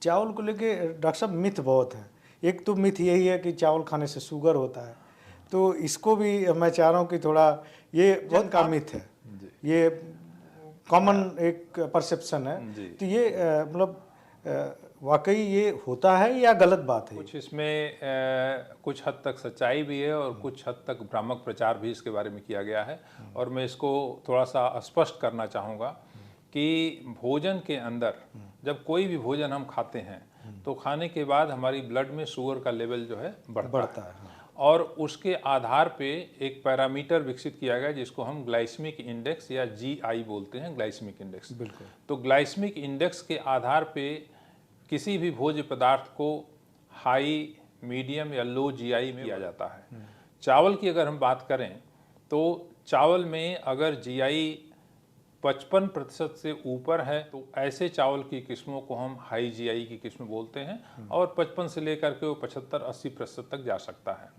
चावल को लेके डॉक्टर साहब मिथ बहुत है। एक तो मिथ यही है कि चावल खाने से शुगर होता है, तो इसको भी मैं चाह रहा हूँ कि थोड़ा ये बहुत का मिथ है, ये कॉमन एक परसेप्शन है। तो ये वाकई ये होता है या गलत बात है? कुछ इसमें कुछ हद तक सच्चाई भी है और कुछ हद तक भ्रामक प्रचार भी इसके बारे में किया गया है। और मैं इसको थोड़ा सा स्पष्ट करना चाहूँगा कि भोजन के अंदर जब कोई भी भोजन हम खाते हैं तो खाने के बाद हमारी ब्लड में शुगर का लेवल जो है बढ़ता है। हाँ। और उसके आधार पे एक पैरामीटर विकसित किया गया जिसको हम ग्लाइसेमिक इंडेक्स या GI बोलते हैं, ग्लाइसेमिक इंडेक्स। बिल्कुल। तो ग्लाइसेमिक इंडेक्स के आधार पे किसी भी भोज्य पदार्थ को हाई, मीडियम या लो GI में किया जाता है। चावल की अगर हम बात करें तो चावल में अगर GI 55% से ऊपर है तो ऐसे चावल की किस्मों को हम हाई GI की किस्म बोलते हैं, और 55 से लेकर के वो 75-80% तक जा सकता है।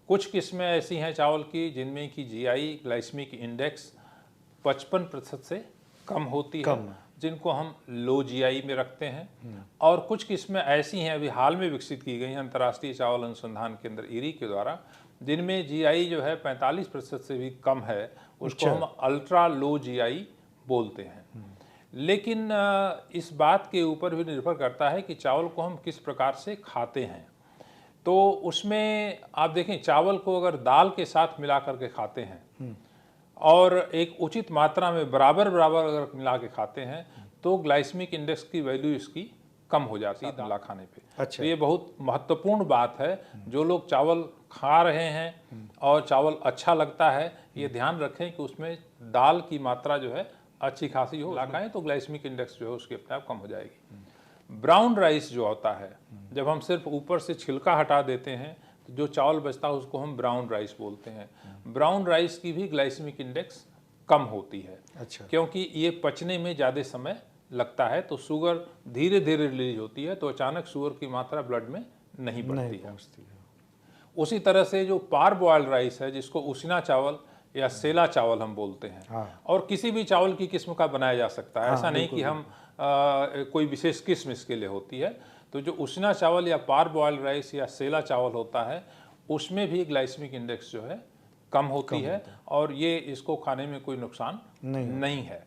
कुछ किस्में ऐसी हैं चावल की जिनमें की GI ग्लाइसेमिक इंडेक्स 55% से कम होती है, जिनको हम लो GI में रखते हैं। और कुछ किस्में ऐसी हैं अभी हाल में विकसित की गई हैं अंतर्राष्ट्रीय चावल अनुसंधान केंद्र IRI के द्वारा, जिनमें GI जो है 45% से भी कम है, उसको हम अल्ट्रा लो GI बोलते हैं। लेकिन इस बात के ऊपर भी निर्भर करता है कि चावल को हम किस प्रकार से खाते हैं। तो उसमें आप देखें, चावल को अगर दाल के साथ मिला करके खाते हैं और एक उचित मात्रा में बराबर अगर मिला के खाते हैं तो ग्लाइसेमिक इंडेक्स की वैल्यू इसकी कम हो जाती है दाल खाने पे। अच्छा। तो ये बहुत महत्वपूर्ण बात है। जो लोग चावल खा रहे हैं और चावल अच्छा लगता है, ये ध्यान रखें कि उसमें दाल की मात्रा जो है अच्छी खासी हो, लगाएं तो ग्लाइसेमिक इंडेक्स जो है उसके अपने आप कम हो जाएगी। ब्राउन राइस जो होता है, जब हम सिर्फ ऊपर से छिलका हटा देते हैं तो जो चावल बचता है उसको हम ब्राउन राइस बोलते हैं। ब्राउन राइस की भी ग्लाइसेमिक इंडेक्स कम होती है। अच्छा। क्योंकि ये पचने में ज़्यादा समय लगता है, तो शुगर धीरे धीरे रिलीज होती है, तो अचानक शुगर की मात्रा ब्लड में नहीं बढ़ती है। उसी तरह से जो पारबॉइल्ड राइस है, जिसको उसिना चावल या सेला चावल हम बोलते हैं, और किसी भी चावल की किस्म का बनाया जा सकता है। ऐसा नहीं कि हम कोई विशेष किस्म इसके लिए होती है। तो जो उसिना चावल या पारबॉइल्ड राइस या सेला चावल होता है, उसमें भी ग्लाइसेमिक इंडेक्स जो है कम होती है, और ये इसको खाने में कोई नुकसान नहीं है।